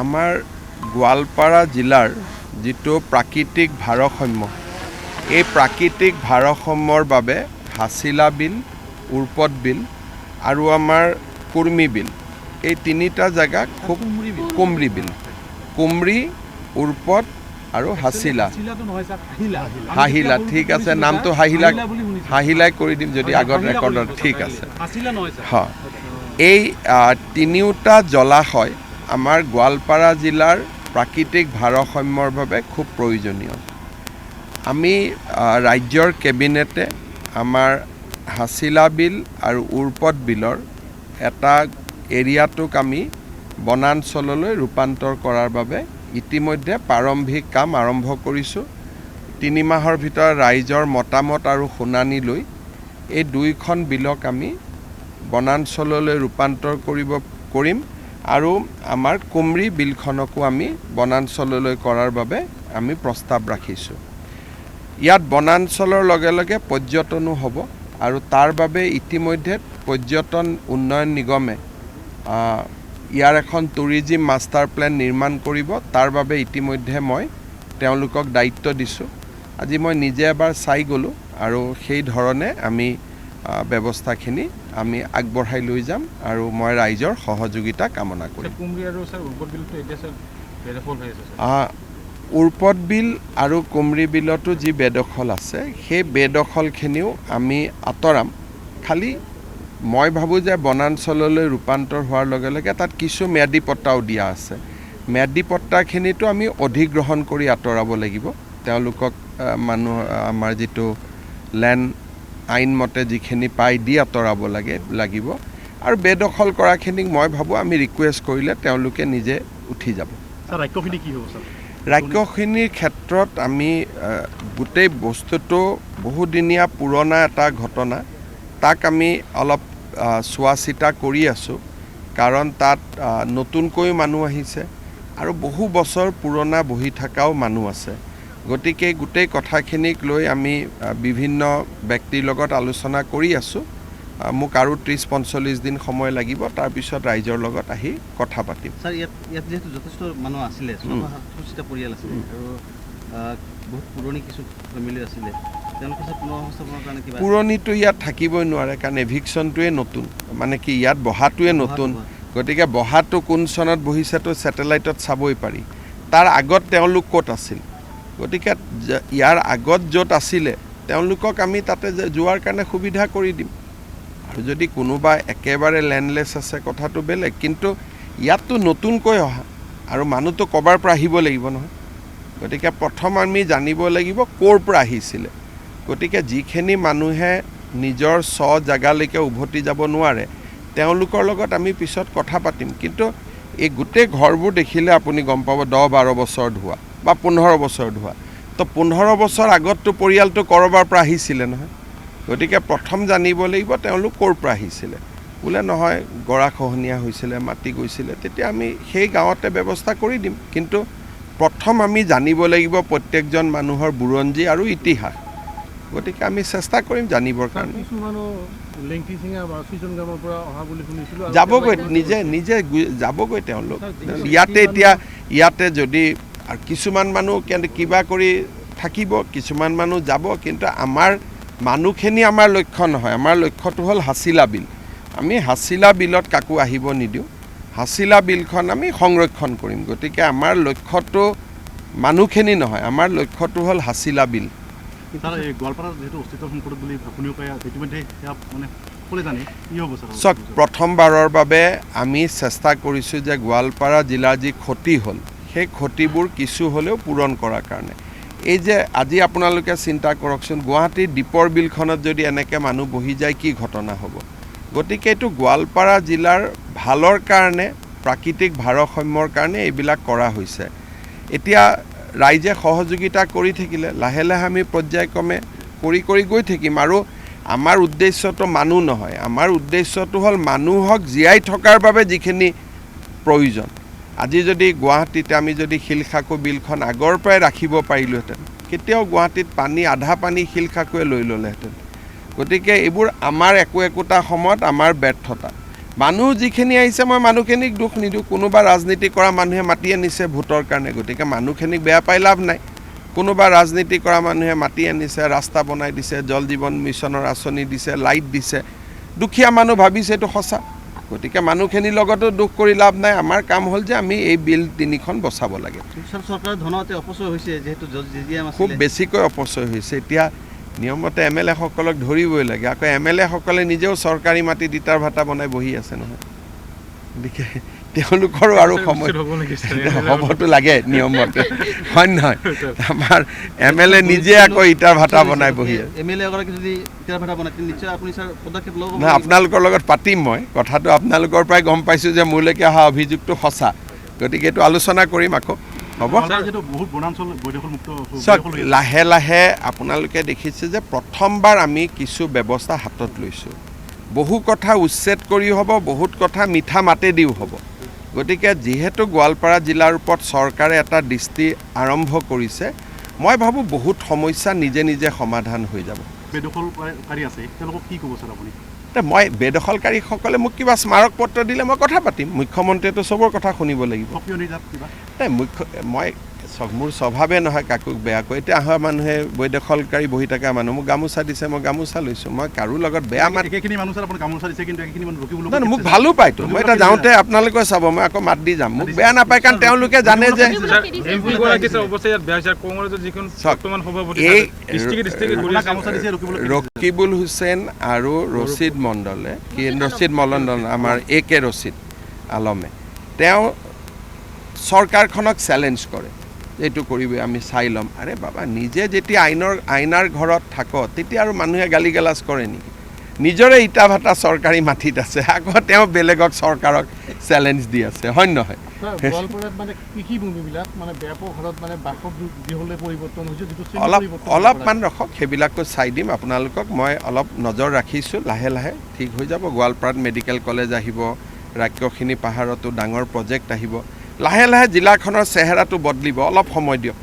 আমাৰ গোৱালপাৰা জিলাৰ যিটো প্ৰাকৃতিক ভাৰসাম্য এই প্ৰাকৃতিক ভাৰসাম্যৰ বাবে হাছিলা বিল, উৰ্পদ বিল আৰু আমাৰ কুৰ্মী বিল এই তিনিটা জেগা খুব কুমৰী বিল, কুমৰী, উৰ্পদ আৰু হাছিলা। হাহিলা ঠিক আছে, নামটো হাহিলাই কৰি দিম যদি আগত ৰেকৰ্ডত ঠিক আছে। হয়, এই তিনিওটা জলাশয় আমাৰ গোৱালপাৰা জিলাৰ প্ৰাকৃতিক ভাৰসাম্যৰ বাবে খুব প্ৰয়োজনীয়। আমি ৰাজ্যৰ কেবিনেটে আমাৰ হাছিলা বিল আৰু উৰ্পদ বিলৰ এটা এৰিয়াটোক আমি বনাঞ্চললৈ ৰূপান্তৰ কৰাৰ বাবে ইতিমধ্যে প্ৰাৰম্ভিক কাম আৰম্ভ কৰিছোঁ। 3 মাহৰ ভিতৰত ৰাইজৰ মতামত আৰু শুনানি লৈ এই দুইখন বিলক আমি বনাঞ্চললৈ ৰূপান্তৰ কৰিম আৰু আমাৰ কুমৰী বিলখনকো আমি বনাঞ্চললৈ কৰাৰ বাবে আমি প্ৰস্তাৱ ৰাখিছোঁ। ইয়াত বনাঞ্চলৰ লগে লগে পৰ্যটনো হ'ব আৰু তাৰ বাবে ইতিমধ্যে পৰ্যটন উন্নয়ন নিগমে ইয়াৰ এখন টুৰিজিম মাষ্টাৰ প্লেন নিৰ্মাণ কৰিব। তাৰ বাবে ইতিমধ্যে মই তেওঁলোকক দায়িত্ব দিছোঁ। আজি মই নিজে এবাৰ চাই গ'লোঁ আৰু সেই ধৰণে আমি ব্যৱস্থাখিনি আমি আগবঢ়াই লৈ যাম আৰু মই ৰাইজৰ সহযোগিতা কামনা কৰিম। উৰ্পদ বিল আৰু কুমৰী বিলতো যি বেদখল আছে সেই বেদখলখিনিও আমি আঁতৰাম। খালি মই ভাবোঁ যে বনাঞ্চললৈ ৰূপান্তৰ হোৱাৰ লগে লগে তাত কিছু ম্যাদী পট্টাও দিয়া আছে। ম্যাদী পট্টাখিনিতো আমি অধিগ্ৰহণ কৰি আঁতৰাব লাগিব। তেওঁলোকক আমাৰ যিটো লেণ্ড আইনমতে যিখিনি পাই দি আঁতৰাব লাগিব আৰু বেদখল কৰাখিনিক মই ভাবোঁ আমি ৰিকুৱেষ্ট কৰিলে তেওঁলোকে নিজে উঠি যাব। ৰাজ্যখিনি কি হ'ব ছাৰ? ৰাজ্যখিনিৰ ক্ষেত্ৰত আমি গোটেই বস্তুটো বহুদিনীয়া পুৰণা এটা ঘটনা, তাক আমি অলপ চোৱা চিতা কৰি আছোঁ। কাৰণ তাত নতুনকৈ মানুহ আহিছে আৰু বহু বছৰ পুৰণা বহি থকাও মানুহ আছে। গতিকে গোটেই কথাখিনিক লৈ আমি বিভিন্ন ব্যক্তিৰ লগত আলোচনা কৰি আছোঁ। মোক আৰু 30-45 দিন সময় লাগিব, তাৰপিছত ৰাইজৰ লগত আহি কথা পাতিম। ছাৰ, ইয়াত যিহেতু যথেষ্ট মানুহ আছিলে, পৰিয়াল আছিলে আৰু বহুত পুৰণি কিছু ফেমিলি আছিলে, তেওঁলোকে পুনঃসংস্থাপনৰ কাৰণে কিবা পুৰণিটো ইয়াত থাকিবই নোৱাৰে, কাৰণ এভিকশ্যনটোৱে নতুন, মানে কি ইয়াত বহাটোৱে নতুন। গতিকে বহাটো কোন চনত বহিছেতো ছেটেলাইটত চাবই পাৰি। তাৰ আগত তেওঁলোক ক'ত আছিল? গতিকে ইয়াৰ আগত য'ত আছিলে তেওঁলোকক আমি তাতে যোৱাৰ কাৰণে সুবিধা কৰি দিম। আৰু যদি কোনোবা একেবাৰে লেণ্ডলেছ আছে কথাটো বেলেগ, কিন্তু ইয়াততো নতুনকৈ অহা আৰু মানুহটো ক'ৰবাৰ পৰা আহিব লাগিব নহয়। গতিকে প্ৰথম আমি জানিব লাগিব ক'ৰ পৰা আহিছিলে। গতিকে যিখিনি মানুহে নিজৰ জেগালৈকে উভতি যাব নোৱাৰে তেওঁলোকৰ লগত আমি পিছত কথা পাতিম। কিন্তু এই গোটেই ঘৰবোৰ দেখিলে আপুনি গম পাব 10-12 বছৰ ধোৱা বা 15 বছৰ ধোৱা। তো 15 বছৰ আগততো পৰিয়ালটো ক'ৰবাৰ পৰা আহিছিলে নহয়। গতিকে প্ৰথম জানিব লাগিব তেওঁলোক ক'ৰ পৰা আহিছিলে। বোলে নহয় গৰাখহনীয়া হৈছিলে, মাটি গৈছিলে, তেতিয়া আমি সেই গাঁৱতে ব্যৱস্থা কৰি দিম। কিন্তু প্ৰথম আমি জানিব লাগিব প্ৰত্যেকজন মানুহৰ বুৰঞ্জী আৰু ইতিহাস। গতিকে আমি চেষ্টা কৰিম জানিবৰ কাৰণে। যাবগৈ, নিজে যাবগৈ তেওঁলোক। ইয়াতে যদি কিছুমান মানুহ কিবা কৰি থাকিব, কিছুমান মানুহ যাব, কিন্তু আমাৰ মানুহখিনি আমাৰ লক্ষ্য নহয়। আমাৰ লক্ষ্যটো হ'ল হাছিলা বিল। আমি হাছিলা বিলত কাকো আহিব নিদিওঁ। হাছিলা বিলখন আমি সংৰক্ষণ কৰিম। গতিকে আমাৰ লক্ষ্যটো মানুহখিনি নহয়, আমাৰ লক্ষ্যটো হ'ল হাছিলা বিল। চাওক, প্ৰথমবাৰৰ বাবে আমি চেষ্টা কৰিছোঁ যে গোৱালপাৰা জিলাৰ যি ক্ষতি হ'ল সেই ক্ষতিবোৰ কিছু হ'লেও পূৰণ কৰাৰ কাৰণে। এই যে আজি আপোনালোকে চিন্তা কৰকচোন, গুৱাহাটীৰ দীপৰ বিলখনত যদি এনেকৈ মানুহ বহি যায় কি ঘটনা হ'ব। গতিকে এইটো গোৱালপাৰা জিলাৰ ভালৰ কাৰণে, প্ৰাকৃতিক ভাৰসাম্যৰ কাৰণে এইবিলাক কৰা হৈছে। এতিয়া ৰাইজে সহযোগিতা কৰি থাকিলে লাহে লাহে আমি পৰ্যায়ক্ৰমে কৰি গৈ থাকিম। আৰু আমাৰ উদ্দেশ্যটো মানুহ নহয়, আমাৰ উদ্দেশ্যটো হ'ল মানুহক জীয়াই থকাৰ বাবে যিখিনি প্ৰয়োজন। আজি যদি গুৱাহাটীতে আমি যদি শিলখাকু বিলখন আগৰ পৰাই ৰাখিব পাৰিলোহেঁতেন, কেতিয়াও গুৱাহাটীত আধা পানী শিলখাকুৱে লৈ ল'লেহেঁতেন। গতিকে এইবোৰ আমাৰ একোটা সময়ত আমাৰ ব্যৰ্থতা। মানুহ যিখিনি আহিছে মই মানুহখিনিক দুখ নিদিওঁ কোনোবা ৰাজনীতি কৰা মানুহে মাতি আনিছে ভোটৰ কাৰণে গতিকে মানুহখিনিক বেয়া পাই লাভ নাই কোনোবা ৰাজনীতি কৰা মানুহে মাতি আনিছে ৰাস্তা বনাই দিছে জল জীৱন মিছনৰ আঁচনি দিছে লাইট দিছে দুখীয়া মানুহ ভাবিছে এইটো সঁচা গতিকে মানুহখিনিৰ লগতো দুখ কৰি লাভ নাই আমাৰ কাম হ'ল যে আমি এই বিল 3খন বচাব লাগে চৰকাৰৰ ধনতে অপচয় হৈছে যেহেতু খুব বেছিকৈ অপচয় হৈছে এতিয়া নিয়মতে MLA সকলক ধৰিবই লাগে আকৌ MLA সকলে নিজেও চৰকাৰী মাটিত ইটাৰ ভাটা বনাই বহি আছে নহয় গতিকে তেওঁলোকৰো আৰু সময় হ'বতো লাগে নিয়মতে হয় নহয় আমাৰ MLA নিজে আকৌ ইটাৰ ভাটা বনাই বহি আছে MLA এগৰাকী যদি ইটাৰ ভাটা বনাই নিশ্চয় আপুনি ছাৰ পদক্ষেপ ল'ব না আপোনালোকৰ লগত পাতিম মই কথাটো আপোনালোকৰ পৰাই গম পাইছোঁ যে মোলৈকে অহা অভিযোগটো সঁচা গতিকে এইটো আলোচনা কৰিম আকৌ হ'ব চাওক লাহে লাহে আপোনালোকে দেখিছে যে প্ৰথমবাৰ আমি কিছু ব্যৱস্থা হাতত লৈছোঁ বহু কথা উচ্ছেদ কৰি হ'ব বহুত কথা মিঠা মাতেদিও হ'ব গতিকে যিহেতু গোৱালপাৰা জিলাৰ ওপৰত চৰকাৰে এটা দৃষ্টি আৰম্ভ কৰিছে মই ভাবোঁ বহুত সমস্যা নিজে নিজে সমাধান হৈ যাব বেদখলকাৰী আছে তেওঁলোকক কি ক'ব ছাৰ আপুনি মই বেদখলকাৰীসকলে মোক কিবা স্মাৰক পত্ৰ দিলে মই কথা পাতিম মুখ্যমন্ত্ৰীয়েতো চবৰ কথা শুনিব লাগিব মই মোৰ স্বভাৱে নহয় কাকো বেয়াকৈ এতিয়া অহা মানুহে বেদখলকাৰী বহি থকা মানুহ মোক গামোচা দিছে মই গামোচা লৈছোঁ মই কাৰো লগত বেয়া মাত মোক ভালো পাইতো মই এতিয়া যাওঁতে আপোনালোকে চাব মই আকৌ মাত দি যাম মোক বেয়া নাপায় কাৰণ তেওঁলোকে জানে যে ৰকিবুল হুছেইন আৰু ৰচিদ মণ্ডলে ৰচিদ মলন্দন আমাৰ AK ৰচিদ আলমে তেওঁ চৰকাৰখনক চেলেঞ্জ কৰে এইটো কৰিবই আমি চাই ল'ম আৰে বাবা নিজে যেতিয়া আইনাৰ ঘৰত থাক তেতিয়া আৰু মানুহে গালি গালাজ কৰে নেকি নিজৰে ইটা ভাটা চৰকাৰী মাটিত আছে আকৌ তেওঁ বেলেগক চৰকাৰক চেলেঞ্জ দি আছে হয় নহয় অলপমান ৰখক সেইবিলাকো চাই দিম আপোনালোকক মই অলপ নজৰ ৰাখিছোঁ লাহে লাহে ঠিক হৈ যাব গোৱালপাৰাত মেডিকেল কলেজ আহিব ৰাক্ষসিনী পাহাৰতো ডাঙৰ প্ৰজেক্ট আহিব লাহে লাহে জিলাখনৰ চেহেৰাটো বদলিব অলপ সময় দিয়ক